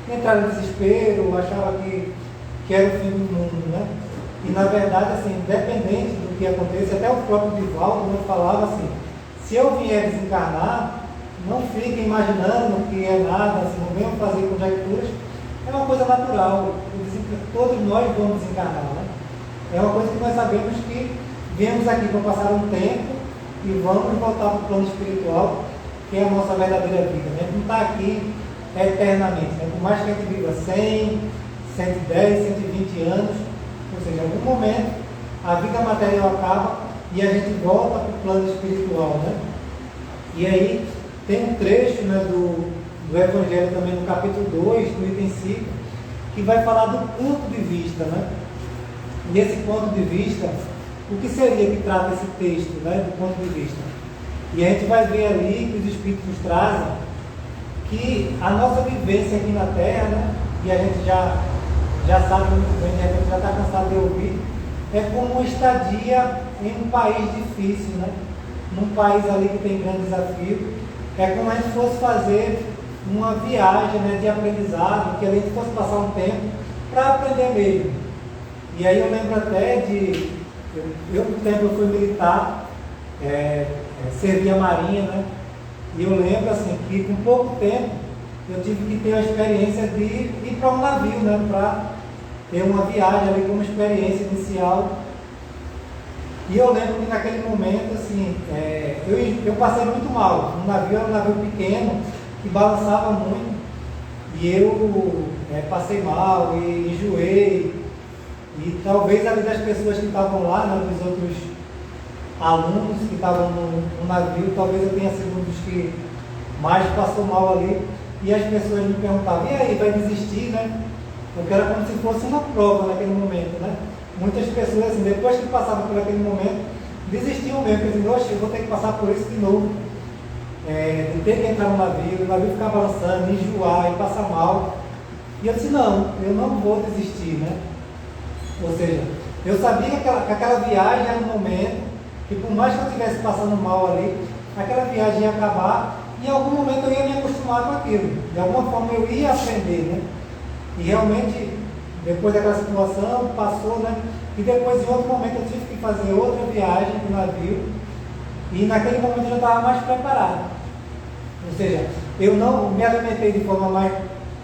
entraram em desespero, achavam que era o fim do mundo, né? E na verdade, assim, independente do que aconteça, até o próprio Divaldo, né, falava assim, se eu vier desencarnar, não fiquem imaginando que é nada, assim, não venham fazer conjecturas, é uma coisa natural, todos nós vamos desencarnar, né? É uma coisa que nós sabemos que viemos aqui para passar um tempo e vamos voltar para o plano espiritual, que é a nossa verdadeira vida, né? Não está aqui eternamente, né? Por mais que a gente viva 100, 110, 120 anos, ou seja, em algum momento a vida material acaba e a gente volta para o plano espiritual, né? E aí tem um trecho, né, do Evangelho também no capítulo 2, do item 5, que vai falar do ponto de vista, né? E esse ponto de vista, o que seria que trata esse texto, né, do ponto de vista? E a gente vai ver ali que os Espíritos nos trazem que a nossa vivência aqui na Terra, né, e a gente já sabe muito bem, de repente já está cansado de ouvir, é como uma estadia em um país difícil, né? Num país ali que tem grande desafio. É como a gente fosse fazer uma viagem, né, de aprendizado, que a gente fosse passar um tempo para aprender mesmo. E aí eu lembro até no tempo eu fui militar, servi a Marinha, né? E eu lembro assim que com pouco tempo eu tive que ter a experiência de ir para um navio, né? Para ter uma viagem ali como experiência inicial. E eu lembro que naquele momento, assim, eu passei muito mal. O navio era um navio pequeno, que balançava muito, e eu passei mal e enjoei. E talvez ali das pessoas que estavam lá, né, dos outros alunos que estavam no navio, talvez eu tenha sido um dos que mais passou mal ali. E as pessoas me perguntavam, e aí, vai desistir, né? Porque era como se fosse uma prova naquele momento, né? Muitas pessoas, assim, depois que passavam por aquele momento, desistiam mesmo, porque diziam, oxe, eu vou ter que passar por isso de novo. De ter que entrar no navio, o navio ficar balançando, enjoar e passar mal. E eu disse, não, eu não vou desistir, né? Ou seja, eu sabia que aquela viagem era um momento que, por mais que eu estivesse passando mal ali, aquela viagem ia acabar e em algum momento eu ia me acostumar com aquilo. De alguma forma eu ia aprender, né? E realmente, depois daquela situação, passou, né? E depois, em outro momento, eu tive que fazer outra viagem para o navio. E naquele momento eu já estava mais preparado. Ou seja, eu não me alimentei de forma mais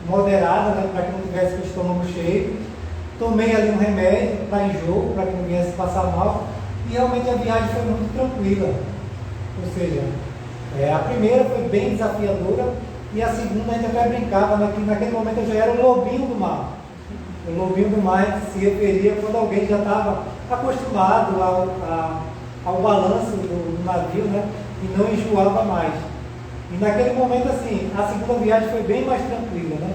moderada, né? Para que não tivesse o estômago cheio. Tomei ali um remédio para enjoo, para que não viesse passar mal. E realmente a viagem foi muito tranquila. Ou seja, a primeira foi bem desafiadora. E a segunda a gente até brincava, né, que naquele momento eu já era o lobinho do mar. O lobinho do mar se referia quando alguém já estava acostumado ao balanço do navio, né, e não enjoava mais. E naquele momento, assim, a segunda viagem foi bem mais tranquila, né?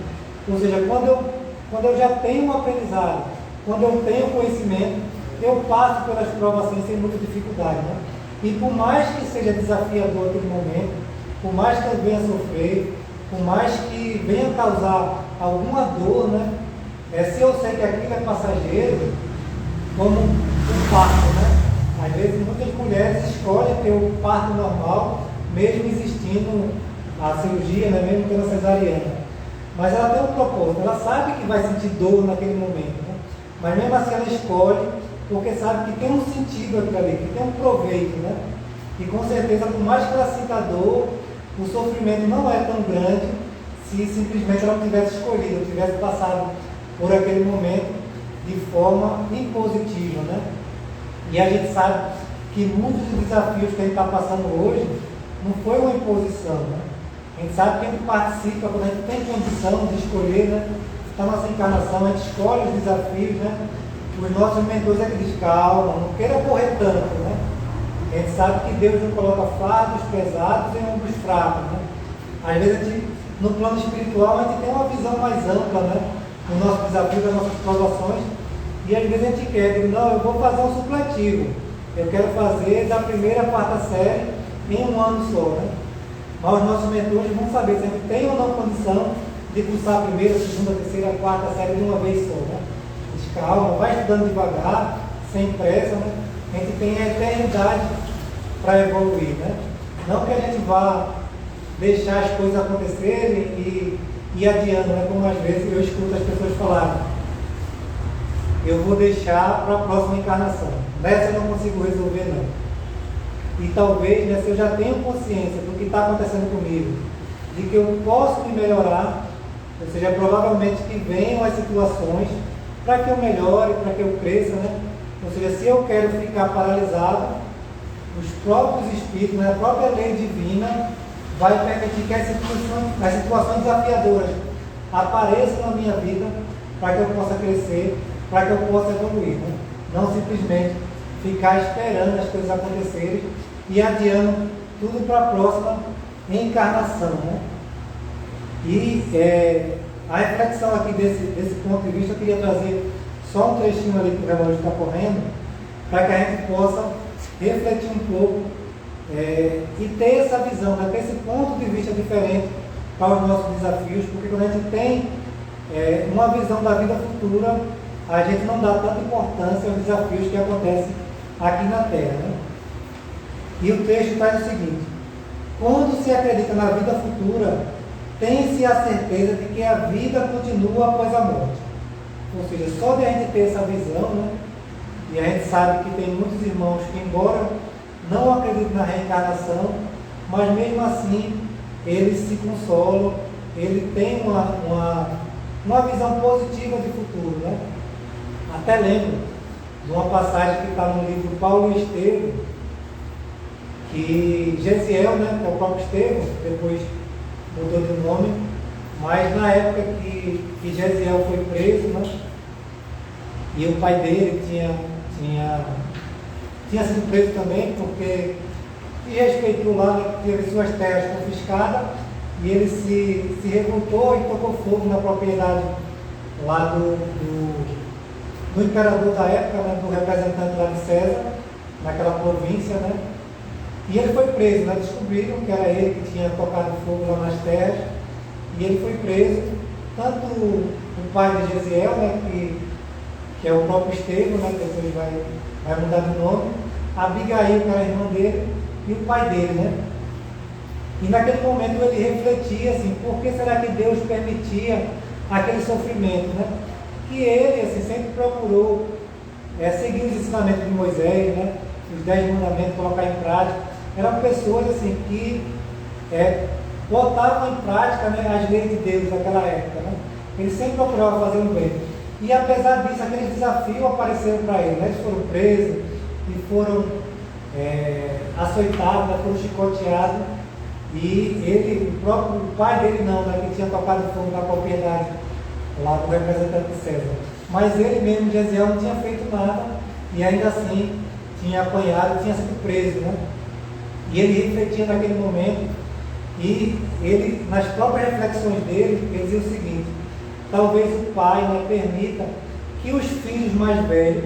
Ou seja, quando eu já tenho um aprendizado, quando eu tenho conhecimento, eu passo pelas provações sem muita dificuldade, né? E por mais que seja desafiador aquele momento, por mais que eu venha sofrer, por mais que venha causar alguma dor, né? Se eu sei que aquilo é passageiro, como um parto, né? Às vezes muitas mulheres escolhem ter o parto normal, mesmo existindo a cirurgia, né? Mesmo pela cesariana. Mas ela tem um propósito, ela sabe que vai sentir dor naquele momento, né? Mas mesmo assim ela escolhe, porque sabe que tem um sentido aquilo ali, que tem um proveito, né? E com certeza, por mais que ela sinta dor, o sofrimento não é tão grande se simplesmente ela não tivesse escolhido, tivesse passado por aquele momento de forma impositiva, né? E a gente sabe que muitos dos desafios que a gente está passando hoje não foi uma imposição, né? A gente sabe que a gente participa, quando a gente tem condição de escolher, né? Na nossa encarnação, a gente escolhe os desafios, né? Os nossos mentores é que dizem, calma, não queira correr tanto, né? A gente sabe que Deus não coloca fardos pesados em ombros fracos, né? Às vezes, no plano espiritual, a gente tem uma visão mais ampla, né? Do nosso desafio, das nossas provações, e às vezes a gente quer, não, eu vou fazer um supletivo, eu quero fazer da primeira à quarta série em um ano só, né? Mas os nossos mentores vão saber se a gente tem ou não condição de cursar a primeira, segunda, terceira, quarta série de uma vez só, né? diz calma, vai estudando devagar, sem pressa, né? A gente tem a eternidade para evoluir, né? Não que a gente vá deixar as coisas acontecerem e ir adiando, né? Como às vezes eu escuto as pessoas falarem, eu vou deixar para a próxima encarnação, nessa eu não consigo resolver não. E talvez, né, se eu já tenho consciência do que está acontecendo comigo, de que eu posso me melhorar, ou seja, provavelmente que venham as situações para que eu melhore, para que eu cresça, né? Ou seja, se eu quero ficar paralisado, os próprios espíritos, né, a própria lei divina vai permitir que as situações desafiadoras apareçam na minha vida para que eu possa crescer, para que eu possa evoluir, né? Não simplesmente ficar esperando as coisas acontecerem e adiando tudo para a próxima encarnação, né? E a reflexão aqui desse ponto de vista, eu queria trazer só um trechinho ali que o relógio está correndo, para que a gente possa refletir um pouco e ter essa visão, né? Ter esse ponto de vista diferente para os nossos desafios, porque quando a gente tem uma visão da vida futura, a gente não dá tanta importância aos desafios que acontecem aqui na Terra, né? E o texto traz o seguinte: quando se acredita na vida futura, tem-se a certeza de que a vida continua após a morte. Ou seja, só de a gente ter essa visão, né? E a gente sabe que tem muitos irmãos que, embora não acreditem na reencarnação, mas mesmo assim eles se consolam, ele tem uma visão positiva de futuro, né? Até lembro de uma passagem que está no livro Paulo e Estevão, que Gesiel, né, que é o próprio Estevão, depois mudou de nome, mas na época que Gesiel foi preso, né, e o pai dele tinha sido preso também, porque desrespeitou lá, né, teve suas terras confiscadas, e ele se revoltou e tocou fogo na propriedade lá do imperador da época, né, do representante lá de César, naquela província, né? E ele foi preso, né? Descobriram que era ele que tinha tocado fogo lá nas terras, e ele foi preso, tanto o pai de Gesiel, né, que é o próprio Estevão, né, depois vai mudar de nome, Abigail, que era a irmã dele, e o pai dele, né? E naquele momento ele refletia assim, por que será que Deus permitia aquele sofrimento, né? Que ele assim, sempre procurou seguir os ensinamentos de Moisés, né? Os 10 mandamentos, colocar em prática. Eram pessoas assim, que botavam em prática, né, as leis de Deus naquela época, né? Ele sempre procurava fazer o bem. E apesar disso, aquele desafio apareceu para ele, né? Eles foram presos e foram açoitados, né? Foram chicoteados. E ele, o pai dele não, né? Que tinha tocado fogo na propriedade lá do representante de César. Mas ele mesmo, Gesiel, não tinha feito nada e ainda assim tinha apanhado, tinha sido preso, né? E ele refletia naquele momento e ele, nas próprias reflexões dele, ele dizia o seguinte: talvez o pai, né, permita que os filhos mais velhos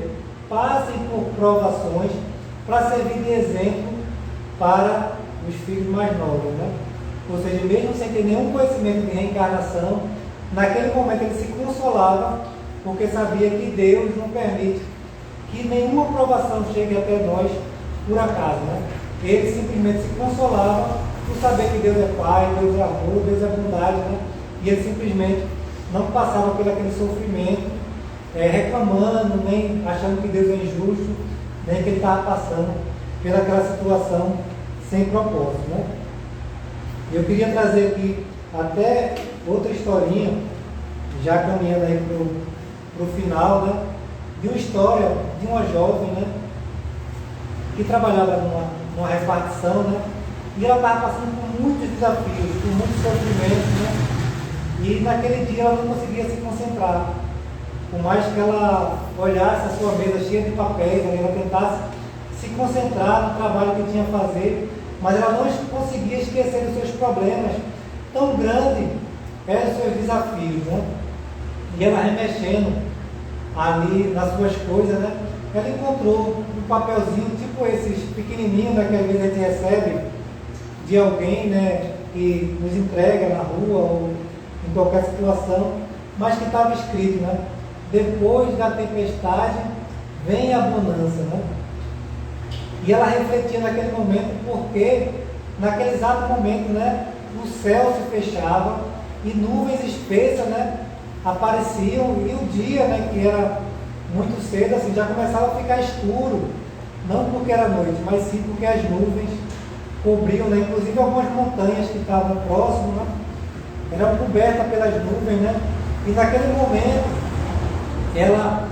passem por provações para servir de exemplo para os filhos mais novos, né? Ou seja, mesmo sem ter nenhum conhecimento de reencarnação, naquele momento ele se consolava, porque sabia que Deus não permite que nenhuma provação chegue até nós por acaso, né? Ele simplesmente se consolava por saber que Deus é Pai, Deus é amor, Deus é bondade, né? E ele simplesmente não passava por aquele sofrimento, reclamando, nem achando que Deus é injusto, nem que ele estava passando pelaquela situação sem propósito, né? Eu queria trazer aqui até outra historinha, já caminhando aí para o final, né? De uma história de uma jovem, né? Que trabalhava numa repartição, né? E ela estava passando por muitos desafios, por muitos sofrimentos, né? E naquele dia ela não conseguia se concentrar. Por mais que ela olhasse a sua mesa cheia de papéis, né? Ela tentasse se concentrar no trabalho que tinha a fazer, mas ela não conseguia esquecer dos seus problemas. Tão grande eram os seus desafios, né? E ela remexendo ali nas suas coisas, né? Ela encontrou um papelzinho, tipo esses pequenininhos, né, que às vezes a gente recebe de alguém, né, que nos entrega na rua ou em qualquer situação, mas que estava escrito, né? depois da tempestade vem a bonança, né? E ela refletia naquele momento, porque naquele exato momento, né, o céu se fechava e nuvens espessas, né, apareciam, e o dia, né, que era muito cedo, assim, já começava a ficar escuro, não porque era noite, mas sim porque as nuvens cobriam, né, inclusive algumas montanhas que estavam próximas, né, eram cobertas pelas nuvens, né, e naquele momento, ela,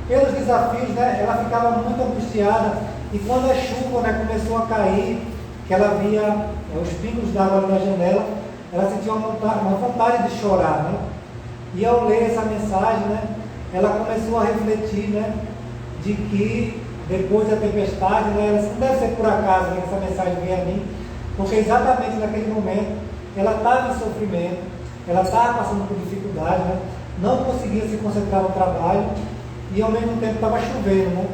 pelos desafios, né, ela ficava muito angustiada, e quando a chuva, né, começou a cair, que ela via os pingos d'água ali na janela, ela sentia uma vontade de chorar, né? E ao ler essa mensagem, né, ela começou a refletir, né, de que depois da tempestade, né, ela não deve ser por acaso, né, que essa mensagem veio a mim, porque exatamente naquele momento ela estava em sofrimento, ela estava passando por dificuldade, né, não conseguia se concentrar no trabalho e ao mesmo tempo estava chovendo, né?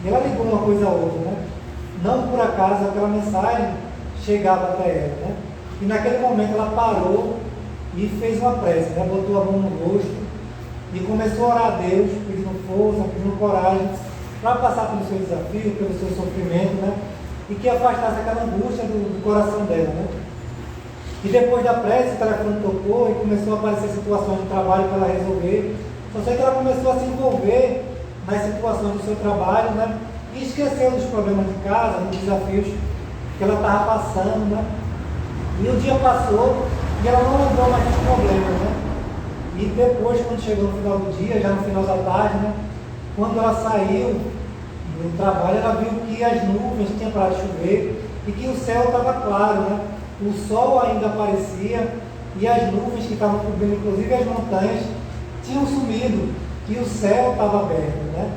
E ela ligou uma coisa a outra, né? Não por acaso aquela mensagem chegava até ela, né? E naquele momento ela parou e fez uma prece, né? Botou a mão no rosto e começou a orar a Deus, pedindo força, pedindo coragem para passar pelo seu desafio, pelo seu sofrimento, né? E que afastasse aquela angústia do coração dela, né? E depois da prece, o telefone tocou e começou a aparecer situações de trabalho para ela resolver. Só sei que ela começou a se envolver nas situações do seu trabalho, né? E esqueceu dos problemas de casa, dos desafios que ela estava passando, né? E o dia passou e ela não lembrou mais dos problemas, né? E depois, quando chegou no final do dia, já no final da tarde, né? Quando ela saiu do trabalho, ela viu que as nuvens tinham parado de chover e que o céu estava claro, né? O sol ainda aparecia e as nuvens que estavam cobrindo, inclusive as montanhas, tinham sumido e o céu estava aberto, né?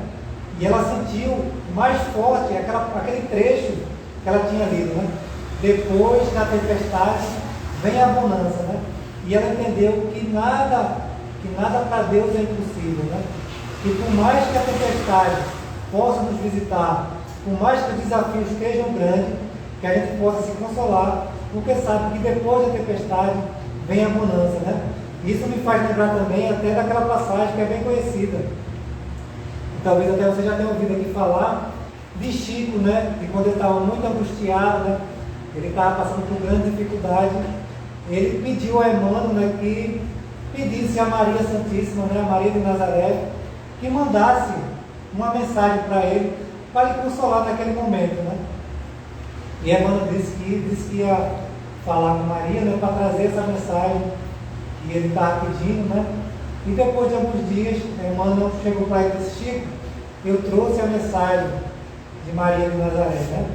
E ela sentiu mais forte aquele trecho que ela tinha lido, né? Depois da tempestade vem a bonança, né? E ela entendeu que nada para Deus é impossível, né? E por mais que a tempestade possa nos visitar, por mais que os desafios estejam grandes, que a gente possa se consolar, porque sabe que depois da tempestade vem a bonança, né? Isso me faz lembrar também até daquela passagem que é bem conhecida. Talvez até você já tenha ouvido aqui falar de Chico, né? Que quando ele estava muito angustiado, né? Ele estava passando por grande dificuldade. Ele pediu a Emmanuel, né, que pedisse a Maria Santíssima, né, a Maria de Nazaré, que mandasse uma mensagem para ele consolar naquele momento, né? E Emmanuel disse que ia falar com Maria, né, para trazer essa mensagem que ele estava pedindo, né? E depois de alguns dias, Emmanuel chegou para ele e disse: Chico, eu trouxe a mensagem de Maria de Nazaré, né?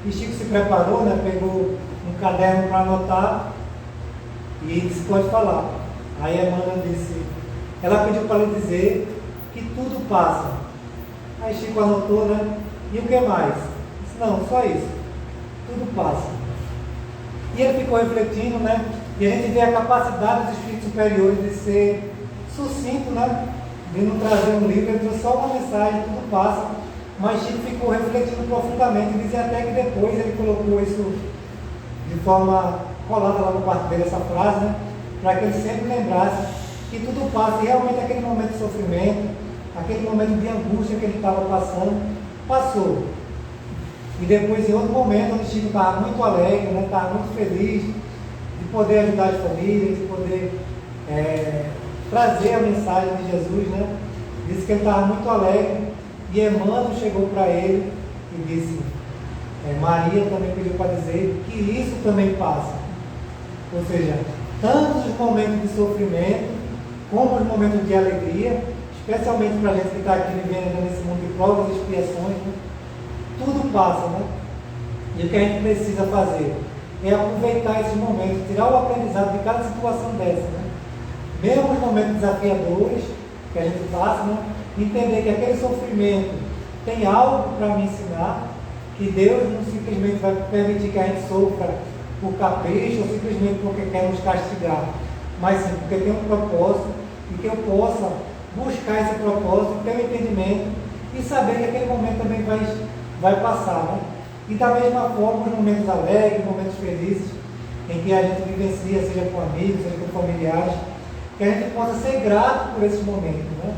E Chico se preparou, né? Pegou um caderno para anotar e disse: pode falar. Aí Emmanuel disse, ela pediu para ele dizer que tudo passa. Aí Chico anotou, né? E o que mais? Disse: não, só isso, tudo passa. E ele ficou refletindo, né? E a gente vê a capacidade dos espíritos superiores de ser sucinto, né? De não trazer um livro, ele trouxe só uma mensagem, tudo passa. Mas Chico ficou refletindo profundamente, e dizia até que depois ele colocou isso de forma colada lá no quarto dele, essa frase, né? Para que ele sempre lembrasse que tudo passa, e realmente aquele momento de sofrimento, aquele momento de angústia que ele estava passando, passou. E depois, em outro momento, onde Chico estava muito alegre, né? Estava muito feliz de poder ajudar as famílias, de poder trazer a mensagem de Jesus, né? Disse que ele estava muito alegre, e Emmanuel chegou para ele e disse: Maria também pediu para dizer que isso também passa. Ou seja, tanto os momentos de sofrimento, como os momentos de alegria, especialmente para a gente que está aqui vivendo nesse mundo de provas e expiações, né? Tudo passa, né? E o que a gente precisa fazer é aproveitar esses momentos, tirar o aprendizado de cada situação dessa, né? Mesmo os momentos desafiadores que a gente passa, né? Entender que aquele sofrimento tem algo para me ensinar, que Deus não simplesmente vai permitir que a gente sofra por capricho ou simplesmente porque quer nos castigar, mas sim porque tem um propósito e que eu possa buscar esse propósito, ter um entendimento e saber que aquele momento também vai passar, né? E da mesma forma, os momentos alegres, momentos felizes, em que a gente vivencia, seja com amigos, seja com familiares, que a gente possa ser grato por esses momentos, né?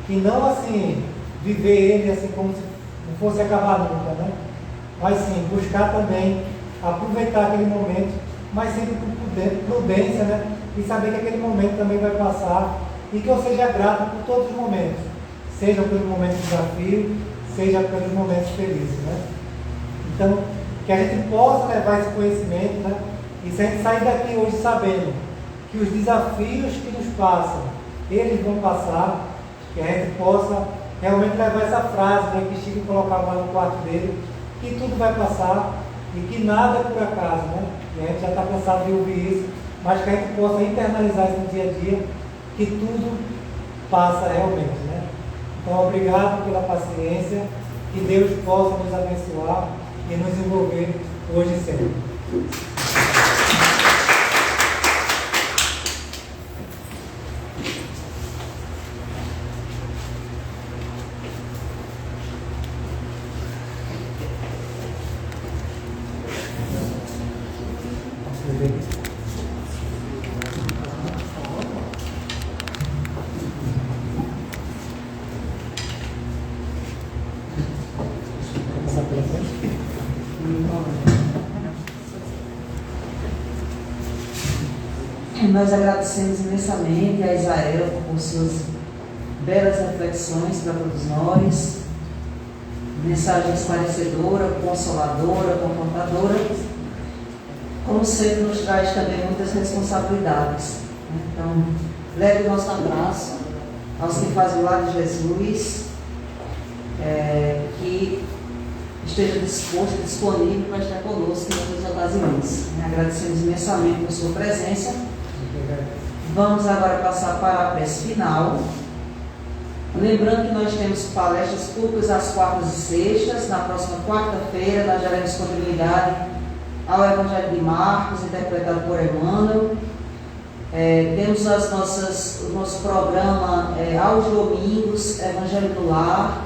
E não assim, viver ele assim como se não fosse acabar nunca, né? Mas sim, buscar também, aproveitar aquele momento, mas sempre com prudência, né? E saber que aquele momento também vai passar e que eu seja grato por todos os momentos, seja pelos momentos de desafio, seja pelos momentos felizes, né? Então, que a gente possa levar esse conhecimento, né? E se a gente sair daqui hoje sabendo que os desafios que nos passam, eles vão passar, que a gente possa realmente levar essa frase, né, que Chico colocava lá no quarto dele, que tudo vai passar e que nada é por acaso, né? E a gente já está cansado de ouvir isso, mas que a gente possa internalizar isso no dia a dia, que tudo passa realmente, né? Então, obrigado pela paciência, que Deus possa nos abençoar e nos envolver hoje e sempre. Nós agradecemos imensamente a Israel por suas belas reflexões para todos nós, mensagem esclarecedora, consoladora, confrontadora, como sempre nos traz também muitas responsabilidades. Então, leve o nosso abraço aos que fazem o lado de Jesus, que esteja disposto, disponível para estar conosco em todas as ocasiões. Agradecemos imensamente por sua presença. Vamos agora passar para a prece final. Lembrando que nós temos palestras públicas às quartas e sextas. Na próxima quarta-feira nós daremos continuidade ao Evangelho de Marcos, interpretado por Emmanuel. Temos o nosso programa aos domingos, Evangelho do Lar,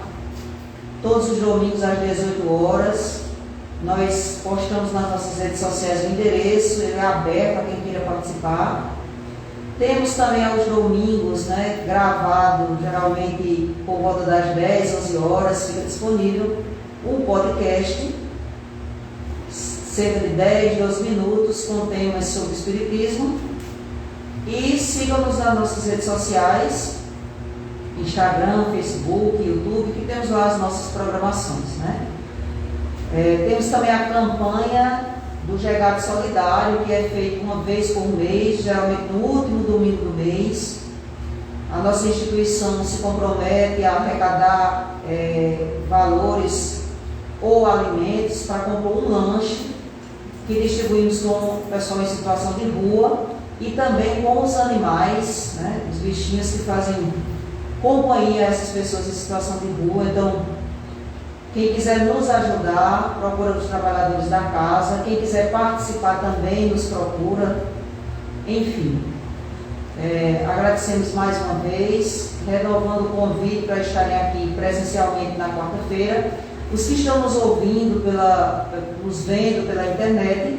todos os domingos às 18 horas. Nós postamos nas nossas redes sociais o endereço, ele é aberto a quem queira participar. Temos também aos domingos, né, gravado, geralmente por volta das 10, 11 horas, fica disponível um podcast, cerca de 10, 12 minutos, com temas sobre Espiritismo. E sigam-nos nas nossas redes sociais, Instagram, Facebook, YouTube, que temos lá as nossas programações, né? Temos também a campanha do Resgate Solidário, que é feito uma vez por mês, geralmente no último domingo do mês. A nossa instituição se compromete a arrecadar valores ou alimentos para comprar um lanche que distribuímos com o pessoal em situação de rua e também com os animais, né, os bichinhos que fazem companhia a essas pessoas em situação de rua. Então, quem quiser nos ajudar, procura os trabalhadores da casa. Quem quiser participar também nos procura. Enfim, agradecemos mais uma vez, renovando o convite para estarem aqui presencialmente na quarta-feira. Os que estão nos ouvindo, nos vendo pela internet,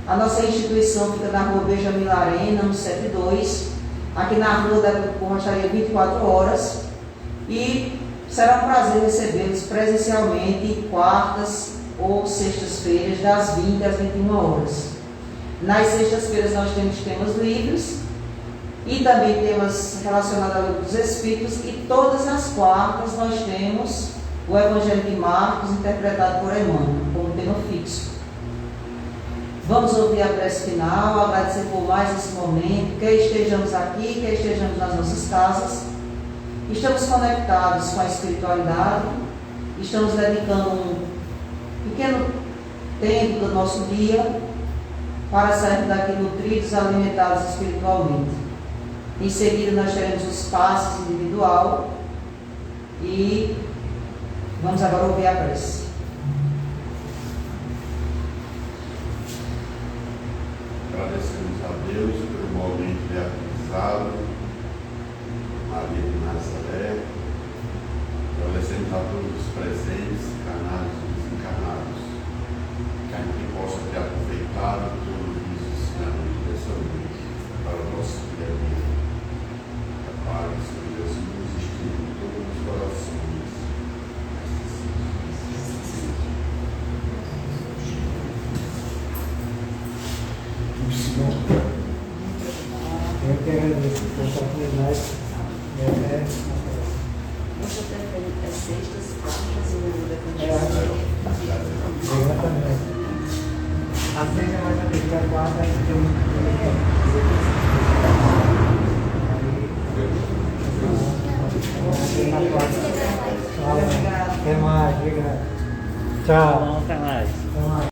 a nossa instituição fica na rua Benjamin Larena, 172, aqui na rua da Borracharia 24 horas. E será um prazer recebê-los presencialmente quartas ou sextas-feiras, das 20 às 21 horas. Nas sextas-feiras nós temos temas livres e também temas relacionados ao livro dos Espíritos, e todas as quartas nós temos o Evangelho de Marcos, interpretado por Emmanuel, como tema fixo. Vamos ouvir a prece final, agradecer por mais esse momento, quer estejamos aqui, quer estejamos nas nossas casas. Estamos conectados com a espiritualidade, estamos dedicando um pequeno tempo do nosso dia para sair daqui nutridos, alimentados espiritualmente. Em seguida nós teremos os passos individual e vamos agora ouvir a prece. Agradecemos a Deus pelo momento de aprendizado, Maria de Nazaré. Agradecemos a todos os presentes, encarnados e desencarnados, que a gente possa ter aproveitado todos os ensinamentos dessa noite para o nosso dia a dia. A paz de Jesus esteja com todos sextas, quartas ou Exatamente. A sexta é mais antiga, a quarta é que tem Até mais, obrigado. Tchau. Até mais. Até mais.